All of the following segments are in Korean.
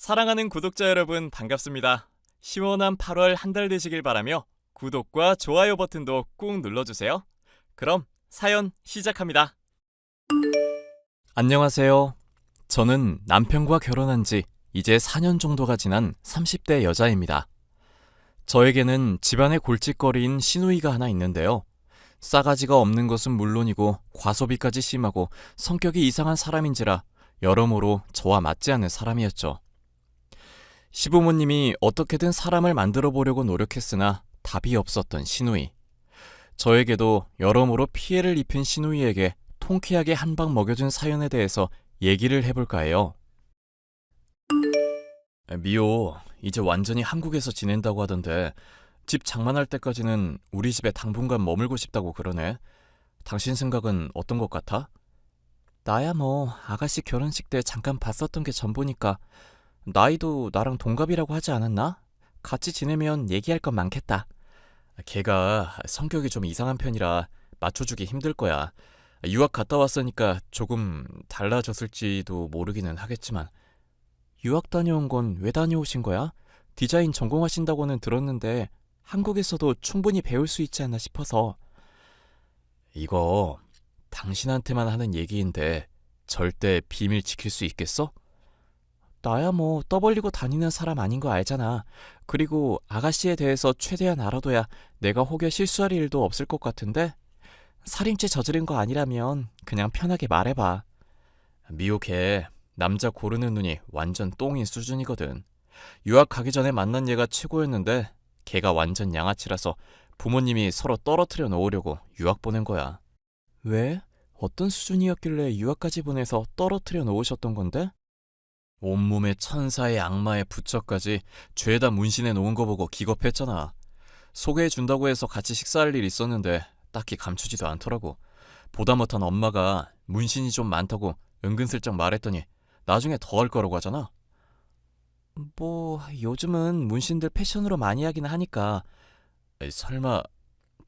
사랑하는 구독자 여러분 반갑습니다. 시원한 8월 한 달 되시길 바라며 구독과 좋아요 버튼도 꾹 눌러주세요. 그럼 사연 시작합니다. 안녕하세요. 저는 남편과 결혼한 지 이제 4년 정도가 지난 30대 여자입니다. 저에게는 집안의 골칫거리인 시누이가 하나 있는데요. 싸가지가 없는 것은 물론이고 과소비까지 심하고 성격이 이상한 사람인지라 여러모로 저와 맞지 않는 사람이었죠. 시부모님이 어떻게든 사람을 만들어 보려고 노력했으나 답이 없었던 시누이. 저에게도 여러모로 피해를 입힌 시누이에게 통쾌하게 한 방 먹여준 사연에 대해서 얘기를 해볼까 해요. 미호, 이제 완전히 한국에서 지낸다고 하던데 집 장만할 때까지는 우리 집에 당분간 머물고 싶다고 그러네. 당신 생각은 어떤 것 같아? 나야 뭐 아가씨 결혼식 때 잠깐 봤었던 게 전부니까. 나이도 나랑 동갑이라고 하지 않았나? 같이 지내면 얘기할 건 많겠다. 걔가 성격이 좀 이상한 편이라 맞춰주기 힘들 거야. 유학 갔다 왔으니까 조금 달라졌을지도 모르기는 하겠지만. 유학 다녀온 건 왜 다녀오신 거야? 디자인 전공하신다고는 들었는데 한국에서도 충분히 배울 수 있지 않나 싶어서. 이거 당신한테만 하는 얘기인데 절대 비밀 지킬 수 있겠어? 나야 뭐 떠벌리고 다니는 사람 아닌 거 알잖아. 그리고 아가씨에 대해서 최대한 알아둬야 내가 혹여 실수할 일도 없을 것 같은데? 살인죄 저지른 거 아니라면 그냥 편하게 말해봐. 미호 걔 남자 고르는 눈이 완전 똥인 수준이거든. 유학 가기 전에 만난 얘가 최고였는데 걔가 완전 양아치라서 부모님이 서로 떨어뜨려 놓으려고 유학 보낸 거야. 왜? 어떤 수준이었길래 유학까지 보내서 떨어뜨려 놓으셨던 건데? 온몸에 천사의 악마의 부처까지 죄다 문신해 놓은 거 보고 기겁했잖아. 소개해준다고 해서 같이 식사할 일 있었는데 딱히 감추지도 않더라고. 보다 못한 엄마가 문신이 좀 많다고 은근슬쩍 말했더니 나중에 더 할 거라고 하잖아. 뭐 요즘은 문신들 패션으로 많이 하긴 하니까. 설마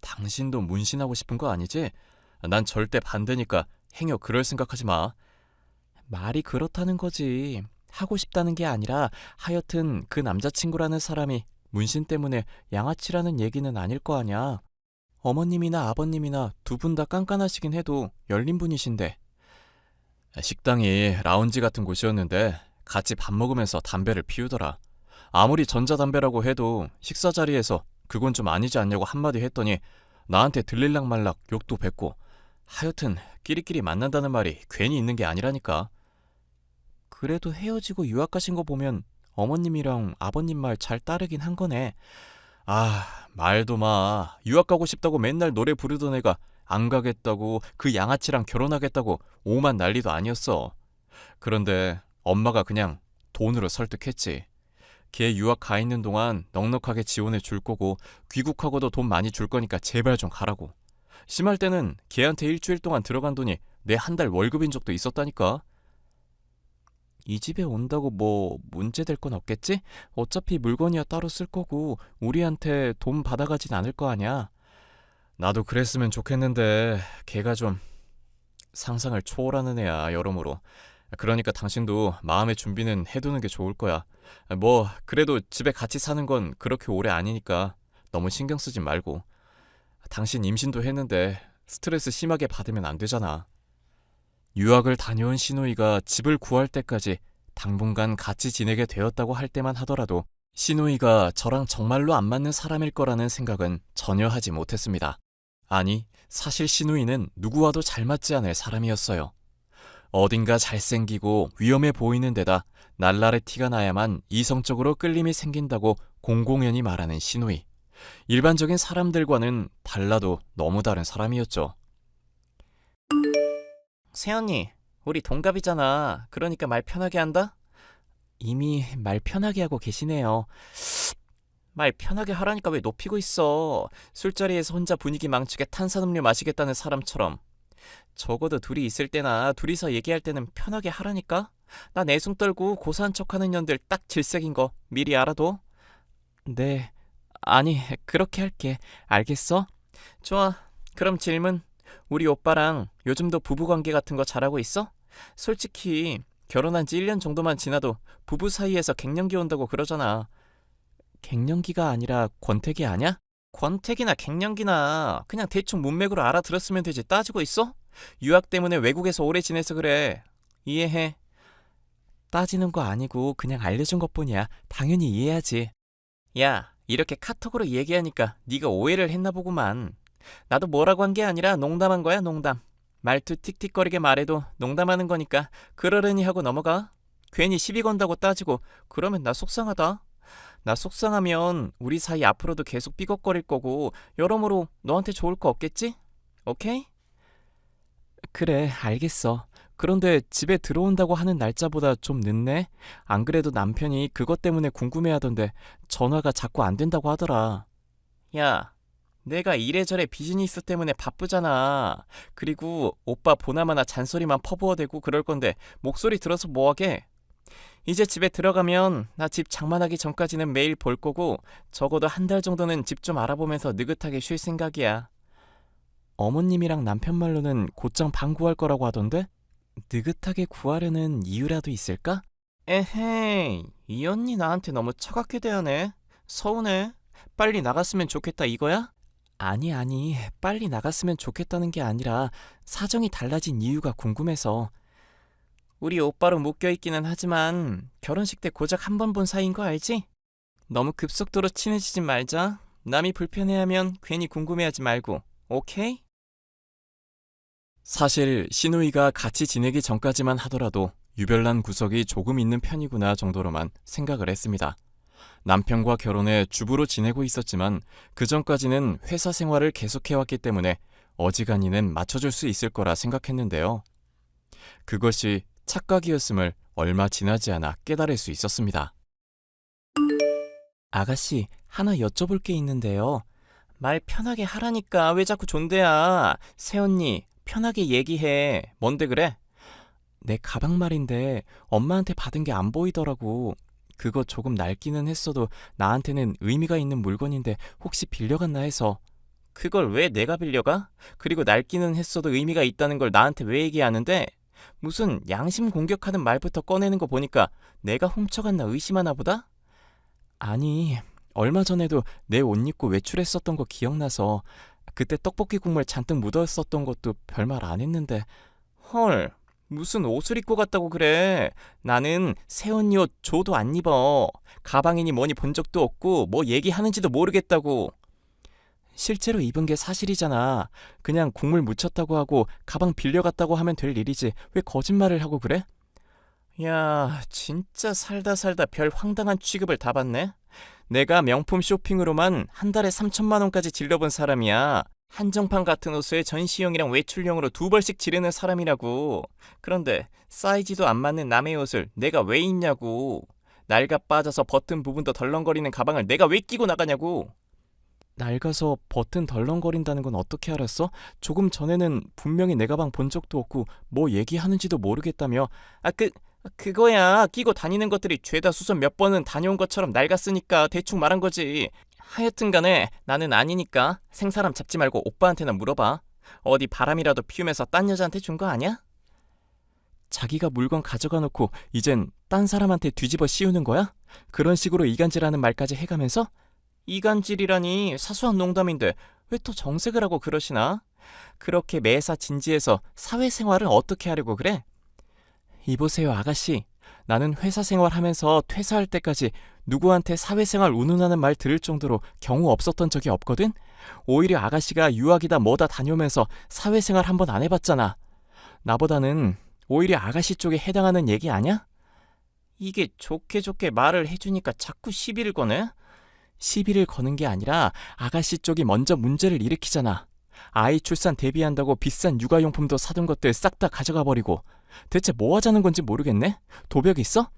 당신도 문신하고 싶은 거 아니지? 난 절대 반대니까 행여 그럴 생각하지 마. 말이 그렇다는 거지. 하고 싶다는 게 아니라 하여튼 그 남자친구라는 사람이 문신 때문에 양아치라는 얘기는 아닐 거 아냐. 어머님이나 아버님이나 두 분 다 깐깐하시긴 해도 열린 분이신데. 식당이 라운지 같은 곳이었는데 같이 밥 먹으면서 담배를 피우더라. 아무리 전자담배라고 해도 식사 자리에서 그건 좀 아니지 않냐고 한마디 했더니 나한테 들릴락 말락 욕도 뱉고. 하여튼 끼리끼리 만난다는 말이 괜히 있는 게 아니라니까. 그래도 헤어지고 유학 가신 거 보면 어머님이랑 아버님 말 잘 따르긴 한 거네. 말도 마. 유학 가고 싶다고 맨날 노래 부르던 애가 안 가겠다고 그 양아치랑 결혼하겠다고 오만 난리도 아니었어. 그런데 엄마가 그냥 돈으로 설득했지. 걔 유학 가 있는 동안 넉넉하게 지원해 줄 거고 귀국하고도 돈 많이 줄 거니까 제발 좀 가라고. 심할 때는 걔한테 일주일 동안 들어간 돈이 내 한 달 월급인 적도 있었다니까. 이 집에 온다고 뭐 문제될 건 없겠지? 어차피 물건이야 따로 쓸 거고 우리한테 돈 받아가진 않을 거 아냐. 나도 그랬으면 좋겠는데 걔가 좀 상상을 초월하는 애야 여러모로. 그러니까 당신도 마음의 준비는 해두는 게 좋을 거야. 뭐 그래도 집에 같이 사는 건 그렇게 오래 아니니까 너무 신경 쓰지 말고. 당신 임신도 했는데 스트레스 심하게 받으면 안 되잖아. 유학을 다녀온 시누이가 집을 구할 때까지 당분간 같이 지내게 되었다고 할 때만 하더라도 시누이가 저랑 정말로 안 맞는 사람일 거라는 생각은 전혀 하지 못했습니다. 아니, 사실 시누이는 누구와도 잘 맞지 않을 사람이었어요. 어딘가 잘생기고 위험해 보이는 데다 날라리 티가 나야만 이성적으로 끌림이 생긴다고 공공연히 말하는 시누이. 일반적인 사람들과는 달라도 너무 다른 사람이었죠. 세연이, 우리 동갑이잖아. 그러니까 말 편하게 한다? 이미 말 편하게 하고 계시네요. 말 편하게 하라니까 왜 높이고 있어. 술자리에서 혼자 분위기 망치게 탄산음료 마시겠다는 사람처럼. 적어도 둘이 있을 때나 둘이서 얘기할 때는 편하게 하라니까? 나 내숭 떨고 고사한 척하는 년들 딱 질색인 거 미리 알아둬. 네, 아니 그렇게 할게. 알겠어? 좋아. 그럼 질문. 우리 오빠랑 요즘도 부부관계 같은 거 잘하고 있어? 솔직히 결혼한 지 1년 정도만 지나도 부부 사이에서 갱년기 온다고 그러잖아. 갱년기가 아니라 권태기 아냐? 권태기나 갱년기나 그냥 대충 문맥으로 알아들었으면 되지 따지고 있어? 유학 때문에 외국에서 오래 지내서 그래. 이해해. 따지는 거 아니고 그냥 알려준 것뿐이야. 당연히 이해하지. 야, 이렇게 카톡으로 얘기하니까 네가 오해를 했나 보구만. 나도 뭐라고 한 게 아니라 농담한 거야, 농담. 말투 틱틱거리게 말해도 농담하는 거니까 그러려니 하고 넘어가. 괜히 시비 건다고 따지고 그러면 나 속상하다. 나 속상하면 우리 사이 앞으로도 계속 삐걱거릴 거고 여러모로 너한테 좋을 거 없겠지? 오케이? 그래, 알겠어. 그런데 집에 들어온다고 하는 날짜보다 좀 늦네? 안 그래도 남편이 그것 때문에 궁금해하던데 전화가 자꾸 안 된다고 하더라. 야, 내가 이래저래 비즈니스 때문에 바쁘잖아. 그리고 오빠 보나마나 잔소리만 퍼부어대고 그럴 건데 목소리 들어서 뭐하게? 이제 집에 들어가면 나 집 장만하기 전까지는 매일 볼 거고 적어도 한 달 정도는 집 좀 알아보면서 느긋하게 쉴 생각이야. 어머님이랑 남편 말로는 곧장 방 구할 거라고 하던데? 느긋하게 구하려는 이유라도 있을까? 에헤이, 이 언니 나한테 너무 차갑게 대하네. 서운해. 빨리 나갔으면 좋겠다 이거야? 아니, 빨리 나갔으면 좋겠다는 게 아니라 사정이 달라진 이유가 궁금해서. 우리 오빠로 묶여있기는 하지만 결혼식 때 고작 한 번 본 사이인 거 알지? 너무 급속도로 친해지지 말자. 남이 불편해하면 괜히 궁금해하지 말고. 오케이? 사실 시누이가 같이 지내기 전까지만 하더라도 유별난 구석이 조금 있는 편이구나 정도로만 생각을 했습니다. 남편과 결혼해 주부로 지내고 있었지만 그 전까지는 회사 생활을 계속해왔기 때문에 어지간히는 맞춰줄 수 있을 거라 생각했는데요. 그것이 착각이었음을 얼마 지나지 않아 깨달을 수 있었습니다. 아가씨, 하나 여쭤볼 게 있는데요. 말 편하게 하라니까 왜 자꾸 존대야. 새언니, 편하게 얘기해. 뭔데 그래? 내 가방 말인데 엄마한테 받은 게 안 보이더라고. 그거 조금 낡기는 했어도 나한테는 의미가 있는 물건인데 혹시 빌려갔나 해서. 그걸 왜 내가 빌려가? 그리고 낡기는 했어도 의미가 있다는 걸 나한테 왜 얘기하는데? 무슨 양심 공격하는 말부터 꺼내는 거 보니까 내가 훔쳐갔나 의심하나 보다? 아니, 얼마 전에도 내 옷 입고 외출했었던 거 기억나서 그때 떡볶이 국물 잔뜩 묻었었던 것도 별말 안 했는데. 헐, 무슨 옷을 입고 갔다고 그래. 나는 새언니 옷 줘도 안 입어. 가방이니 뭐니 본 적도 없고 뭐 얘기하는지도 모르겠다고. 실제로 입은 게 사실이잖아. 그냥 국물 묻혔다고 하고 가방 빌려갔다고 하면 될 일이지 왜 거짓말을 하고 그래? 야, 진짜 살다 별 황당한 취급을 다 받네. 내가 명품 쇼핑으로만 한 달에 3천만 원까지 질러본 사람이야. 한정판 같은 옷을 전시용이랑 외출용으로 2벌씩 지르는 사람이라고. 그런데 사이즈도 안 맞는 남의 옷을 내가 왜 입냐고. 낡아 빠져서 버튼 부분도 덜렁거리는 가방을 내가 왜 끼고 나가냐고. 낡아서 버튼 덜렁거린다는 건 어떻게 알았어? 조금 전에는 분명히 내 가방 본 적도 없고 뭐 얘기하는지도 모르겠다며. 그거야. 끼고 다니는 것들이 죄다 수선 몇 번은 다녀온 것처럼 낡았으니까 대충 말한 거지. 하여튼 간에 나는 아니니까 생사람 잡지 말고 오빠한테나 물어봐. 어디 바람이라도 피우면서 딴 여자한테 준 거 아니야? 자기가 물건 가져가 놓고 이젠 딴 사람한테 뒤집어 씌우는 거야? 그런 식으로 이간질하는 말까지 해가면서? 이간질이라니 사소한 농담인데 왜 또 정색을 하고 그러시나? 그렇게 매사 진지해서 사회생활을 어떻게 하려고 그래? 이보세요 아가씨, 나는 회사 생활하면서 퇴사할 때까지 누구한테 사회생활 운운하는 말 들을 정도로 경우 없었던 적이 없거든? 오히려 아가씨가 유학이다 뭐다 다녀오면서 사회생활 한 번 안 해봤잖아. 나보다는 오히려 아가씨 쪽에 해당하는 얘기 아냐? 이게 좋게 말을 해주니까 자꾸 시비를 거네? 시비를 거는 게 아니라 아가씨 쪽이 먼저 문제를 일으키잖아. 아이 출산 대비한다고 비싼 육아용품도 사둔 것들 싹 다 가져가 버리고. 대체 뭐 하자는 건지 모르겠네? 도벽 있어?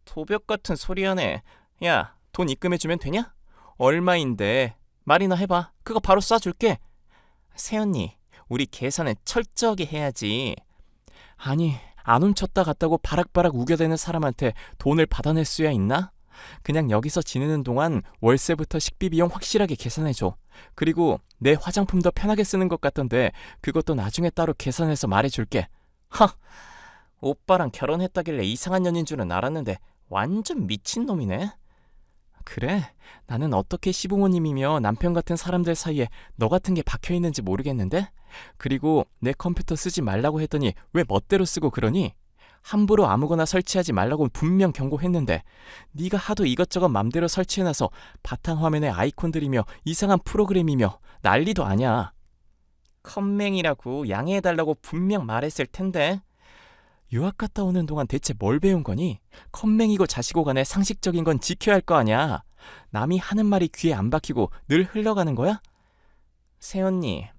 도벽 같은 소리 하네. 야, 돈 입금해주면 되냐? 얼마인데? 말이나 해봐. 그거 바로 쏴줄게. 새언니, 우리 계산은 철저하게 해야지. 아니, 안 훔쳤다 갔다고 바락바락 우겨대는 사람한테 돈을 받아낼 수야 있나? 그냥 여기서 지내는 동안 월세부터 식비 비용 확실하게 계산해줘. 그리고 내 화장품도 편하게 쓰는 것 같던데 그것도 나중에 따로 계산해서 말해줄게. 오빠랑 결혼했다길래 이상한 년인 줄은 알았는데 완전 미친놈이네. 그래? 나는 어떻게 시부모님이며 남편 같은 사람들 사이에 너 같은 게 박혀있는지 모르겠는데? 그리고 내 컴퓨터 쓰지 말라고 했더니 왜 멋대로 쓰고 그러니? 함부로 아무거나 설치하지 말라고 분명 경고했는데 네가 하도 이것저것 맘대로 설치해놔서 바탕화면에 아이콘들이며 이상한 프로그램이며 난리도 아냐. 컴맹이라고 양해해달라고 분명 말했을 텐데. 유학 갔다 오는 동안 대체 뭘 배운 거니? 컴맹이고 자시고 간에 상식적인 건 지켜야 할 거 아냐. 남이 하는 말이 귀에 안 박히고 늘 흘러가는 거야? 새언니,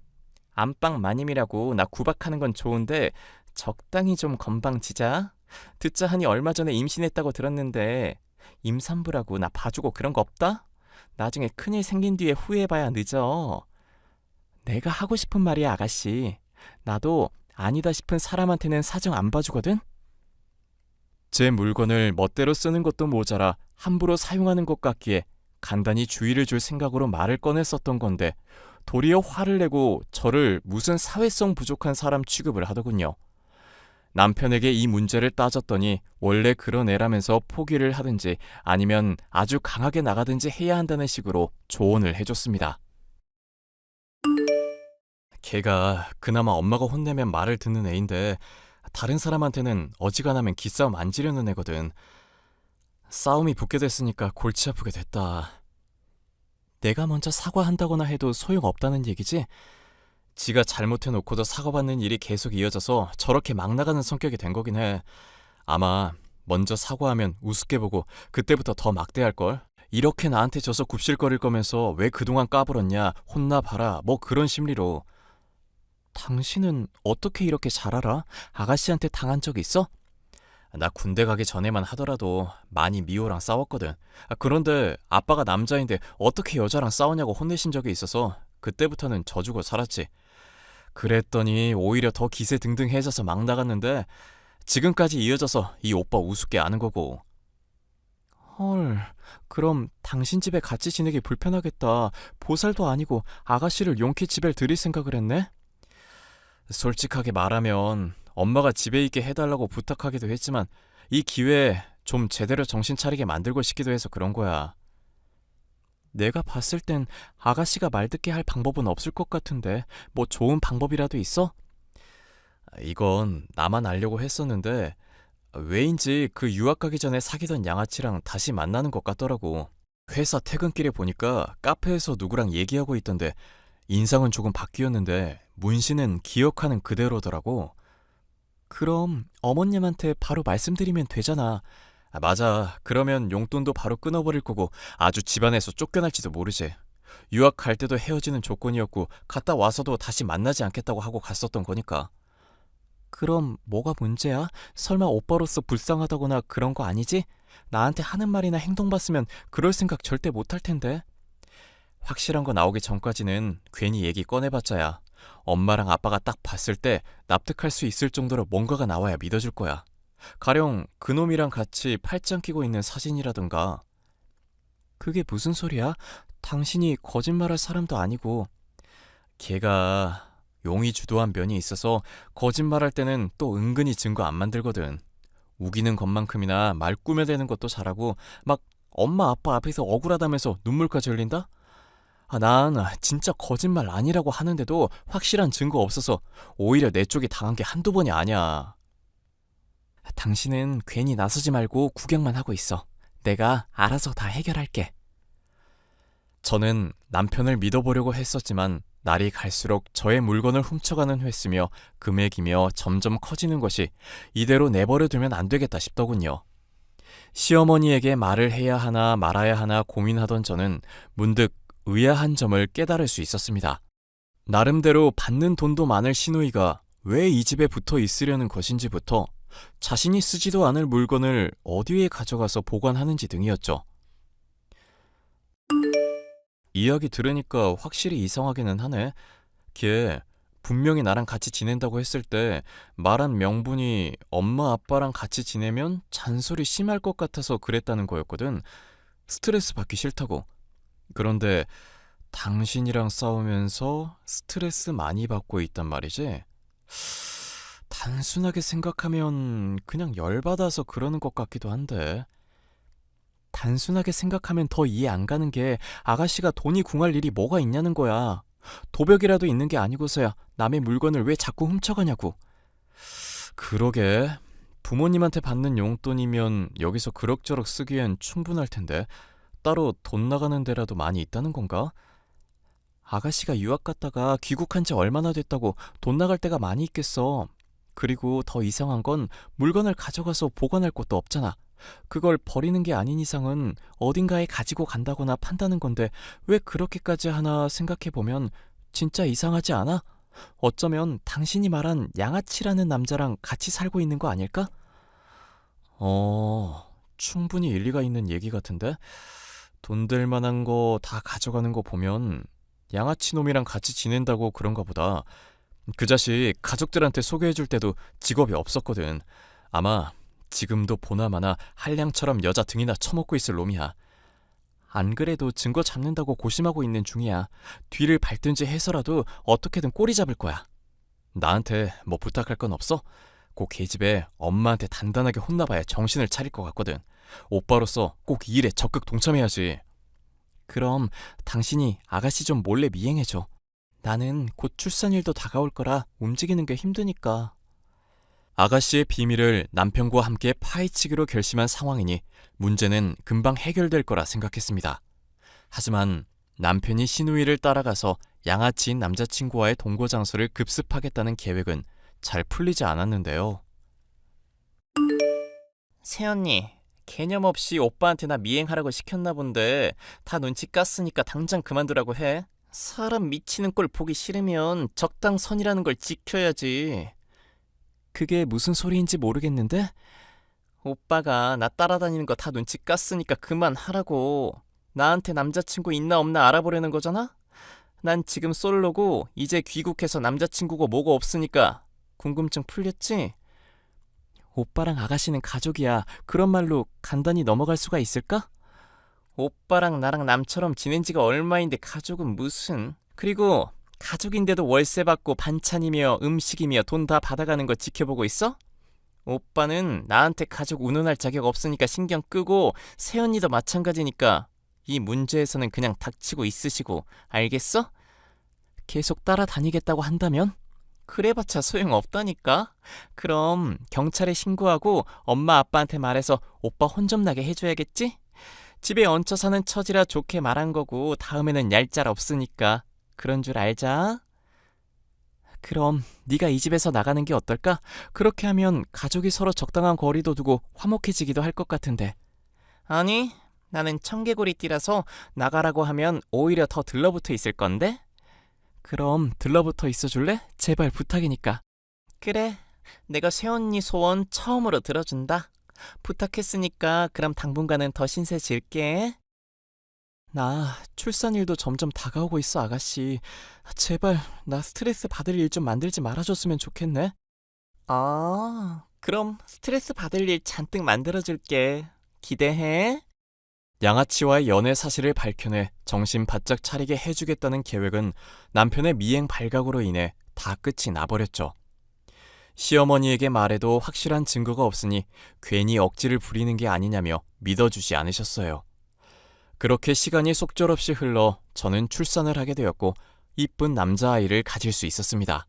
안방 마님이라고 나 구박하는 건 좋은데 적당히 좀 건방지자. 듣자 하니 얼마 전에 임신했다고 들었는데 임산부라고 나 봐주고 그런 거 없다? 나중에 큰일 생긴 뒤에 후회해봐야 늦어. 내가 하고 싶은 말이야, 아가씨. 나도 아니다 싶은 사람한테는 사정 안 봐주거든? 제 물건을 멋대로 쓰는 것도 모자라 함부로 사용하는 것 같기에 간단히 주의를 줄 생각으로 말을 꺼냈었던 건데 도리어 화를 내고 저를 무슨 사회성 부족한 사람 취급을 하더군요. 남편에게 이 문제를 따졌더니 원래 그런 애라면서 포기를 하든지 아니면 아주 강하게 나가든지 해야 한다는 식으로 조언을 해줬습니다. 걔가 그나마 엄마가 혼내면 말을 듣는 애인데 다른 사람한테는 어지간하면 기싸움 안 지르는 애거든. 싸움이 붙게 됐으니까 골치 아프게 됐다. 내가 먼저 사과한다거나 해도 소용없다는 얘기지? 지가 잘못해놓고도 사과받는 일이 계속 이어져서 저렇게 막 나가는 성격이 된 거긴 해. 아마 먼저 사과하면 우습게 보고 그때부터 더 막대할걸? 이렇게 나한테 져서 굽실거릴 거면서 왜 그동안 까불었냐, 혼나봐라, 뭐 그런 심리로. 당신은 어떻게 이렇게 잘 알아? 아가씨한테 당한 적 있어? 나 군대 가기 전에만 하더라도 많이 미호랑 싸웠거든. 그런데 아빠가 남자인데 어떻게 여자랑 싸우냐고 혼내신 적이 있어서 그때부터는 져주고 살았지. 그랬더니 오히려 더 기세 등등해져서 막 나갔는데 지금까지 이어져서 이 오빠 우습게 아는 거고. 헐, 그럼 당신 집에 같이 지내기 불편하겠다. 보살도 아니고 아가씨를 용케 집에 들일 생각을 했네? 솔직하게 말하면 엄마가 집에 있게 해달라고 부탁하기도 했지만 이 기회에 좀 제대로 정신 차리게 만들고 싶기도 해서 그런 거야. 내가 봤을 땐 아가씨가 말 듣게 할 방법은 없을 것 같은데 뭐 좋은 방법이라도 있어? 이건 나만 알려고 했었는데 왜인지 그 유학 가기 전에 사귀던 양아치랑 다시 만나는 것 같더라고. 회사 퇴근길에 보니까 카페에서 누구랑 얘기하고 있던데 인상은 조금 바뀌었는데 문신은 기억하는 그대로더라고. 그럼 어머님한테 바로 말씀드리면 되잖아. 맞아. 그러면 용돈도 바로 끊어버릴 거고 아주 집안에서 쫓겨날지도 모르지. 유학 갈 때도 헤어지는 조건이었고 갔다 와서도 다시 만나지 않겠다고 하고 갔었던 거니까. 그럼 뭐가 문제야? 설마 오빠로서 불쌍하다거나 그런 거 아니지? 나한테 하는 말이나 행동 봤으면 그럴 생각 절대 못할 텐데. 확실한 거 나오기 전까지는 괜히 얘기 꺼내봤자야. 엄마랑 아빠가 딱 봤을 때 납득할 수 있을 정도로 뭔가가 나와야 믿어줄 거야. 가령 그놈이랑 같이 팔짱 끼고 있는 사진이라든가. 그게 무슨 소리야? 당신이 거짓말할 사람도 아니고. 걔가 용이 주도한 면이 있어서 거짓말할 때는 또 은근히 증거 안 만들거든. 우기는 것만큼이나 말 꾸며대는 것도 잘하고 막 엄마 아빠 앞에서 억울하다면서 눈물까지 흘린다? 난 진짜 거짓말 아니라고 하는데도 확실한 증거 없어서 오히려 내 쪽이 당한 게 한두 번이 아니야. 당신은 괜히 나서지 말고 구경만 하고 있어. 내가 알아서 다 해결할게. 저는 남편을 믿어보려고 했었지만 날이 갈수록 저의 물건을 훔쳐가는 횟수며 금액이며 점점 커지는 것이 이대로 내버려두면 안 되겠다 싶더군요. 시어머니에게 말을 해야 하나 말아야 하나 고민하던 저는 문득 의아한 점을 깨달을 수 있었습니다. 나름대로 받는 돈도 많을 시누이가 왜 이 집에 붙어 있으려는 것인지부터 자신이 쓰지도 않을 물건을 어디에 가져가서 보관하는지 등이었죠. 이야기 들으니까 확실히 이상하기는 하네. 걔 분명히 나랑 같이 지낸다고 했을 때 말한 명분이 엄마 아빠랑 같이 지내면 잔소리 심할 것 같아서 그랬다는 거였거든. 스트레스 받기 싫다고. 그런데 당신이랑 싸우면서 스트레스 많이 받고 있단 말이지? 단순하게 생각하면 그냥 열받아서 그러는 것 같기도 한데. 단순하게 생각하면 더 이해 안 가는 게 아가씨가 돈이 궁할 일이 뭐가 있냐는 거야. 도벽이라도 있는 게 아니고서야 남의 물건을 왜 자꾸 훔쳐가냐고. 그러게. 부모님한테 받는 용돈이면 여기서 그럭저럭 쓰기엔 충분할 텐데 따로 돈 나가는 데라도 많이 있다는 건가? 아가씨가 유학 갔다가 귀국한 지 얼마나 됐다고 돈 나갈 데가 많이 있겠어. 그리고 더 이상한 건 물건을 가져가서 보관할 곳도 없잖아. 그걸 버리는 게 아닌 이상은 어딘가에 가지고 간다거나 판다는 건데 왜 그렇게까지 하나 생각해보면 진짜 이상하지 않아? 어쩌면 당신이 말한 양아치라는 남자랑 같이 살고 있는 거 아닐까? 충분히 일리가 있는 얘기 같은데? 돈 될 만한 거 다 가져가는 거 보면 양아치 놈이랑 같이 지낸다고 그런가 보다. 그 자식 가족들한테 소개해줄 때도 직업이 없었거든. 아마 지금도 보나마나 한량처럼 여자 등이나 처먹고 있을 놈이야. 안 그래도 증거 잡는다고 고심하고 있는 중이야. 뒤를 밟든지 해서라도 어떻게든 꼬리 잡을 거야. 나한테 뭐 부탁할 건 없어? 꼭 계집애 엄마한테 단단하게 혼나봐야 정신을 차릴 것 같거든. 오빠로서 꼭 이 일에 적극 동참해야지. 그럼 당신이 아가씨 좀 몰래 미행해줘. 나는 곧 출산일도 다가올 거라 움직이는 게 힘드니까. 아가씨의 비밀을 남편과 함께 파헤치기로 결심한 상황이니 문제는 금방 해결될 거라 생각했습니다. 하지만 남편이 시누이를 따라가서 양아치인 남자친구와의 동거 장소를 급습하겠다는 계획은 잘 풀리지 않았는데요. 새언니, 개념 없이 오빠한테 나 미행하라고 시켰나 본데 다 눈치 깠으니까 당장 그만두라고 해. 사람 미치는 꼴 보기 싫으면 적당선이라는 걸 지켜야지. 그게 무슨 소리인지 모르겠는데? 오빠가 나 따라다니는 거 다 눈치 깠으니까 그만하라고. 나한테 남자친구 있나 없나 알아보려는 거잖아? 난 지금 솔로고 이제 귀국해서 남자친구고 뭐고 없으니까 궁금증 풀렸지? 오빠랑 아가씨는 가족이야. 그런 말로 간단히 넘어갈 수가 있을까? 오빠랑 나랑 남처럼 지낸 지가 얼마인데 가족은 무슨. 그리고 가족인데도 월세 받고 반찬이며 음식이며 돈 다 받아가는 거 지켜보고 있어? 오빠는 나한테 가족 운운할 자격 없으니까 신경 끄고 새언니도 마찬가지니까 이 문제에서는 그냥 닥치고 있으시고, 알겠어? 계속 따라다니겠다고 한다면? 그래봤자 소용없다니까? 그럼 경찰에 신고하고 엄마 아빠한테 말해서 오빠 혼 좀 나게 해줘야겠지? 집에 얹혀 사는 처지라 좋게 말한 거고 다음에는 얄짤 없으니까 그런 줄 알자. 그럼 네가 이 집에서 나가는 게 어떨까? 그렇게 하면 가족이 서로 적당한 거리도 두고 화목해지기도 할 것 같은데. 아니, 나는 청개구리띠라서 나가라고 하면 오히려 더 들러붙어 있을 건데? 그럼 들러붙어 있어줄래? 제발 부탁이니까. 그래, 내가 새언니 소원 처음으로 들어준다. 부탁했으니까 그럼 당분간은 더 신세 질게. 나 출산일도 점점 다가오고 있어, 아가씨. 제발 나 스트레스 받을 일 좀 만들지 말아줬으면 좋겠네. 그럼 스트레스 받을 일 잔뜩 만들어줄게. 기대해. 양아치와의 연애 사실을 밝혀내 정신 바짝 차리게 해주겠다는 계획은 남편의 미행 발각으로 인해 다 끝이 나버렸죠. 시어머니에게 말해도 확실한 증거가 없으니 괜히 억지를 부리는 게 아니냐며 믿어주지 않으셨어요. 그렇게 시간이 속절없이 흘러 저는 출산을 하게 되었고 이쁜 남자아이를 가질 수 있었습니다.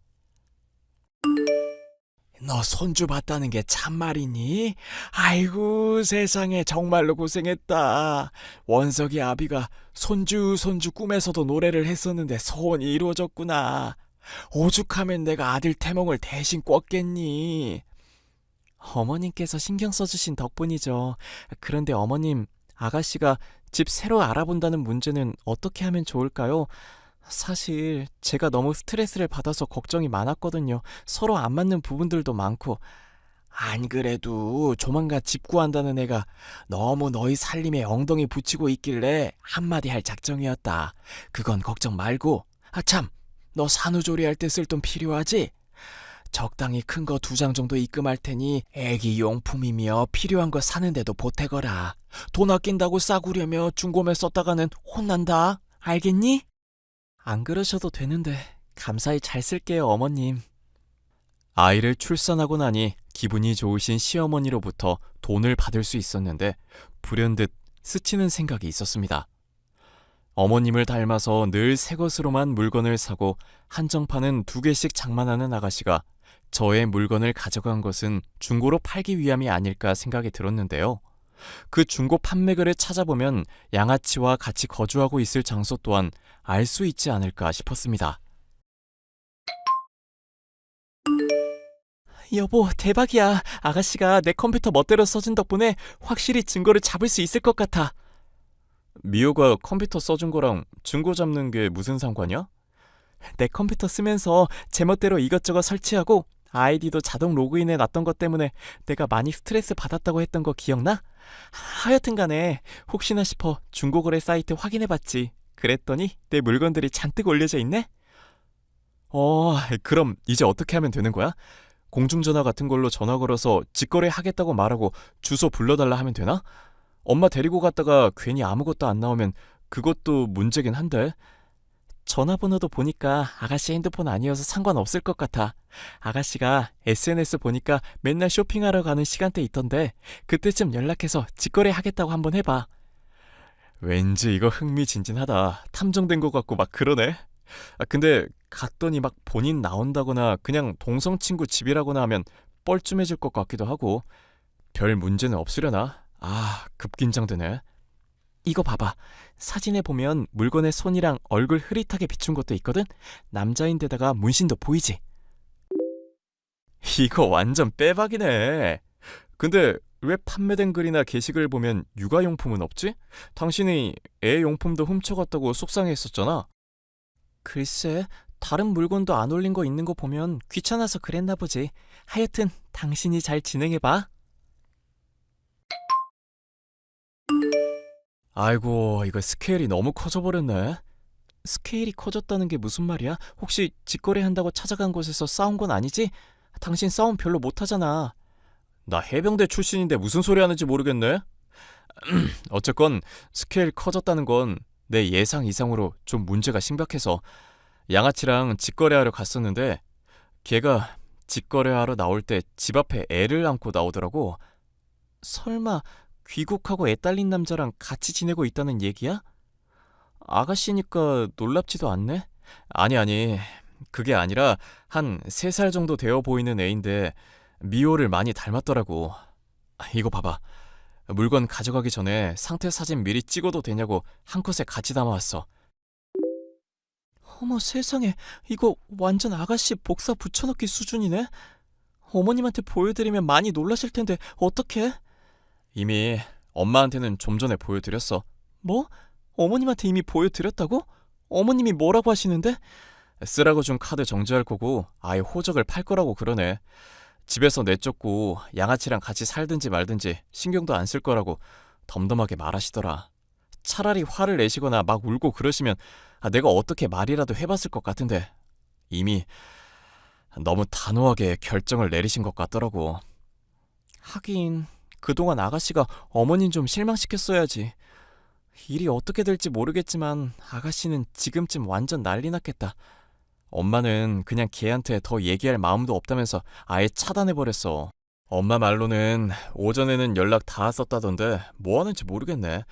너 손주 봤다는 게 참말이니? 아이고 세상에 정말로 고생했다. 원석이 아비가 손주 꿈에서도 노래를 했었는데 소원이 이루어졌구나. 오죽하면 내가 아들 태몽을 대신 꿨겠니? 어머님께서 신경 써주신 덕분이죠. 그런데 어머님, 아가씨가 집 새로 알아본다는 문제는 어떻게 하면 좋을까요? 사실 제가 너무 스트레스를 받아서 걱정이 많았거든요. 서로 안 맞는 부분들도 많고. 안 그래도 조만간 집 구한다는 애가 너무 너희 살림에 엉덩이 붙이고 있길래 한마디 할 작정이었다. 그건 걱정 말고. 참, 너 산후조리 할 때 쓸 돈 필요하지? 적당히 큰 거 2장 정도 입금할 테니 애기 용품이며 필요한 거 사는데도 보태거라. 돈 아낀다고 싸구려며 중고매 썼다가는 혼난다. 알겠니? 안 그러셔도 되는데 감사히 잘 쓸게요, 어머님. 아이를 출산하고 나니 기분이 좋으신 시어머니로부터 돈을 받을 수 있었는데 불현듯 스치는 생각이 있었습니다. 어머님을 닮아서 늘 새 것으로만 물건을 사고 한정판은 2개씩 장만하는 아가씨가 저의 물건을 가져간 것은 중고로 팔기 위함이 아닐까 생각이 들었는데요. 그 중고 판매글을 찾아보면 양아치와 같이 거주하고 있을 장소 또한 알 수 있지 않을까 싶었습니다. 여보, 대박이야. 아가씨가 내 컴퓨터 멋대로 써준 덕분에 확실히 증거를 잡을 수 있을 것 같아. 미호가 컴퓨터 써준 거랑 증거 잡는 게 무슨 상관이야? 내 컴퓨터 쓰면서 제멋대로 이것저것 설치하고 아이디도 자동 로그인해 놨던 것 때문에 내가 많이 스트레스 받았다고 했던 거 기억나? 하여튼 간에 혹시나 싶어 중고거래 사이트 확인해봤지. 그랬더니 내 물건들이 잔뜩 올려져 있네? 그럼 이제 어떻게 하면 되는 거야? 공중전화 같은 걸로 전화 걸어서 직거래 하겠다고 말하고 주소 불러달라 하면 되나? 엄마 데리고 갔다가 괜히 아무것도 안 나오면 그것도 문제긴 한데. 전화번호도 보니까 아가씨 핸드폰 아니어서 상관없을 것 같아. 아가씨가 SNS 보니까 맨날 쇼핑하러 가는 시간대 있던데 그때쯤 연락해서 직거래 하겠다고 한번 해봐. 왠지 이거 흥미진진하다. 탐정된 것 같고 막 그러네. 근데 갔더니 막 본인 나온다거나 그냥 동성 친구 집이라거나 하면 뻘쭘해질 것 같기도 하고. 별 문제는 없으려나? 급긴장되네. 이거 봐봐. 사진에 보면 물건의 손이랑 얼굴 흐릿하게 비춘 것도 있거든? 남자인데다가 문신도 보이지? 이거 완전 빼박이네. 근데 왜 판매된 글이나 게시글 보면 육아용품은 없지? 당신이 애 용품도 훔쳐갔다고 속상해했었잖아. 글쎄, 다른 물건도 안 올린 거 있는 거 보면 귀찮아서 그랬나 보지. 하여튼 당신이 잘 진행해봐. 아이고, 이거 스케일이 너무 커져버렸네. 스케일이 커졌다는 게 무슨 말이야? 혹시 직거래한다고 찾아간 곳에서 싸운 건 아니지? 당신 싸움 별로 못하잖아. 나 해병대 출신인데 무슨 소리 하는지 모르겠네. 어쨌건 스케일 커졌다는 건 내 예상 이상으로 좀 문제가 심각해서 양아치랑 직거래하러 갔었는데 걔가 직거래하러 나올 때 집 앞에 애를 안고 나오더라고. 설마 귀국하고 애 딸린 남자랑 같이 지내고 있다는 얘기야? 아가씨니까 놀랍지도 않네? 아니, 그게 아니라 한 3살 정도 되어 보이는 애인데 미호를 많이 닮았더라고. 이거 봐봐. 물건 가져가기 전에 상태 사진 미리 찍어도 되냐고 한 컷에 같이 담아왔어. 어머 세상에, 이거 완전 아가씨 복사 붙여넣기 수준이네? 어머님한테 보여드리면 많이 놀라실 텐데 어떡해? 이미 엄마한테는 좀 전에 보여드렸어. 뭐? 어머님한테 이미 보여드렸다고? 어머님이 뭐라고 하시는데? 쓰라고 준 카드 정지할 거고 아예 호적을 팔 거라고 그러네. 집에서 내쫓고 양아치랑 같이 살든지 말든지 신경도 안 쓸 거라고 덤덤하게 말하시더라. 차라리 화를 내시거나 막 울고 그러시면 내가 어떻게 말이라도 해봤을 것 같은데 이미 너무 단호하게 결정을 내리신 것 같더라고. 하긴 그동안 아가씨가 어머님 좀 실망시켰어야지. 일이 어떻게 될지 모르겠지만 아가씨는 지금쯤 완전 난리 났겠다. 엄마는 그냥 걔한테 더 얘기할 마음도 없다면서 아예 차단해버렸어. 엄마 말로는 오전에는 연락 다 왔었다던데 뭐 하는지 모르겠네.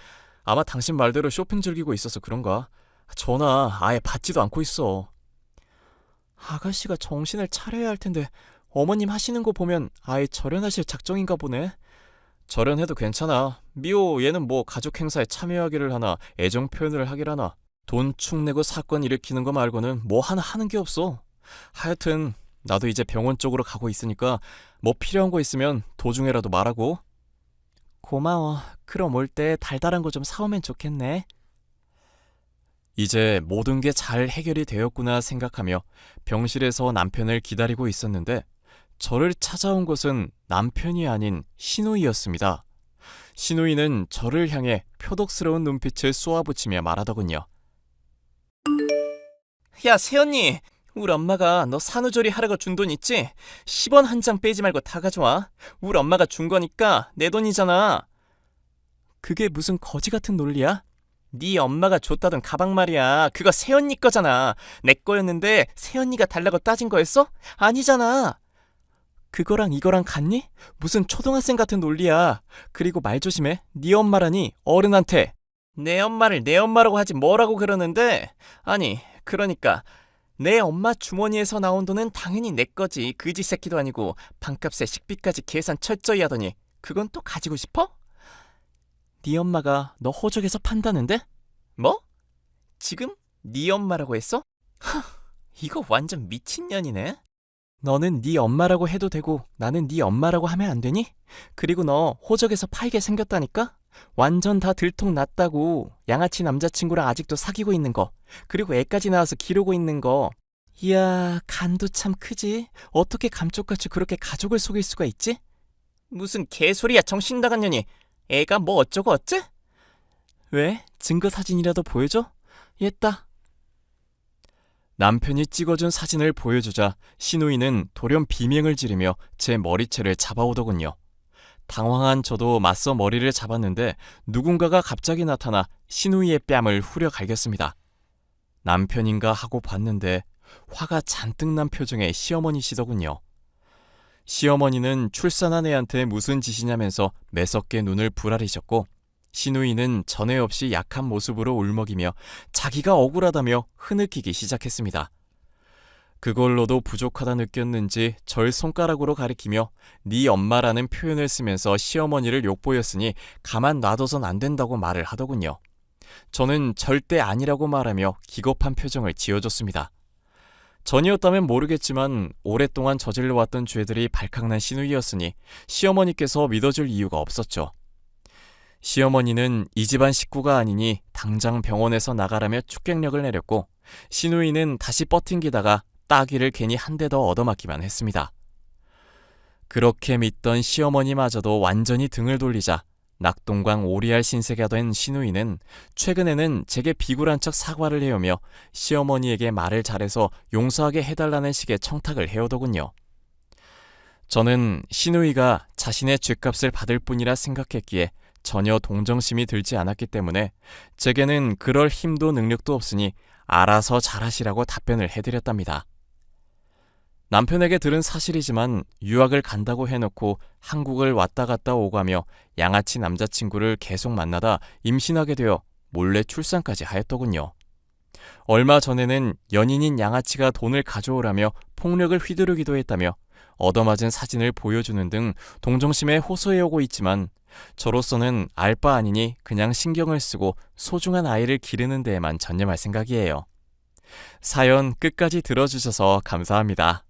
아마 당신 말대로 쇼핑 즐기고 있어서 그런가? 전화 아예 받지도 않고 있어. 아가씨가 정신을 차려야 할 텐데 어머님 하시는 거 보면 아예 절연하실 작정인가 보네. 절연해도 괜찮아. 미호 얘는 뭐 가족 행사에 참여하기를 하나 애정 표현을 하길 하나. 돈 축 내고 사건 일으키는 거 말고는 뭐 하나 하는 게 없어. 하여튼 나도 이제 병원 쪽으로 가고 있으니까 뭐 필요한 거 있으면 도중에라도 말하고. 고마워. 그럼 올 때 달달한 거 좀 사오면 좋겠네. 이제 모든 게 잘 해결이 되었구나 생각하며 병실에서 남편을 기다리고 있었는데 저를 찾아온 것은 남편이 아닌 신우이였습니다. 신우이는 저를 향해 표독스러운 눈빛을 쏘아붙이며 말하더군요. 야 새언니, 우리 엄마가 너 산후조리 하라고 준 돈 있지? 10원 한 장 빼지 말고 다 가져와. 우리 엄마가 준 거니까 내 돈이잖아. 그게 무슨 거지 같은 논리야? 네 엄마가 줬다던 가방 말이야. 그거 새언니 거잖아. 내 거였는데 새언니가 달라고 따진 거였어? 아니잖아. 그거랑 이거랑 같니? 무슨 초등학생 같은 논리야. 그리고 말 조심해. 네 엄마라니 어른한테. 내 엄마를 내 엄마라고 하지 뭐라고 그러는데? 아니, 그러니까 내 엄마 주머니에서 나온 돈은 당연히 내 거지. 그지 새끼도 아니고 방값에 식비까지 계산 철저히 하더니 그건 또 가지고 싶어? 네 엄마가 너 호적에서 판다는데? 뭐? 지금 네 엄마라고 했어? 이거 완전 미친년이네. 너는 네 엄마라고 해도 되고 나는 네 엄마라고 하면 안 되니? 그리고 너 호적에서 파이게 생겼다니까? 완전 다 들통났다고. 양아치 남자친구랑 아직도 사귀고 있는 거. 그리고 애까지 낳아서 기르고 있는 거. 이야, 간도 참 크지? 어떻게 감쪽같이 그렇게 가족을 속일 수가 있지? 무슨 개소리야, 정신 나간 년이. 애가 뭐 어쩌고 어째? 왜? 증거 사진이라도 보여줘? 얘따. 남편이 찍어준 사진을 보여주자 시누이는 돌연 비명을 지르며 제 머리채를 잡아오더군요. 당황한 저도 맞서 머리를 잡았는데 누군가가 갑자기 나타나 시누이의 뺨을 후려 갈겼습니다. 남편인가 하고 봤는데 화가 잔뜩 난 표정의 시어머니시더군요. 시어머니는 출산한 애한테 무슨 짓이냐면서 매섭게 눈을 부라리셨고, 시누이는 전에 없이 약한 모습으로 울먹이며 자기가 억울하다며 흐느끼기 시작했습니다. 그걸로도 부족하다 느꼈는지 절 손가락으로 가리키며 네 엄마라는 표현을 쓰면서 시어머니를 욕보였으니 가만 놔둬선 안 된다고 말을 하더군요. 저는 절대 아니라고 말하며 기겁한 표정을 지어줬습니다. 전이었다면 모르겠지만 오랫동안 저질러왔던 죄들이 발칵난 시누이였으니 시어머니께서 믿어줄 이유가 없었죠. 시어머니는 이 집안 식구가 아니니 당장 병원에서 나가라며 축객력을 내렸고, 시누이는 다시 버팅기다가 따귀를 괜히 한 대 더 얻어맞기만 했습니다. 그렇게 믿던 시어머니마저도 완전히 등을 돌리자 낙동강 오리알 신세가 된 시누이는 최근에는 제게 비굴한 척 사과를 해오며 시어머니에게 말을 잘해서 용서하게 해달라는 식의 청탁을 해오더군요. 저는 시누이가 자신의 죗값을 받을 뿐이라 생각했기에 전혀 동정심이 들지 않았기 때문에 제게는 그럴 힘도 능력도 없으니 알아서 잘하시라고 답변을 해드렸답니다. 남편에게 들은 사실이지만 유학을 간다고 해놓고 한국을 왔다 갔다 오가며 양아치 남자친구를 계속 만나다 임신하게 되어 몰래 출산까지 하였더군요. 얼마 전에는 연인인 양아치가 돈을 가져오라며 폭력을 휘두르기도 했다며 얻어맞은 사진을 보여주는 등 동정심에 호소해오고 있지만 저로서는 알 바 아니니 그냥 신경을 쓰고 소중한 아이를 기르는 데에만 전념할 생각이에요. 사연 끝까지 들어주셔서 감사합니다.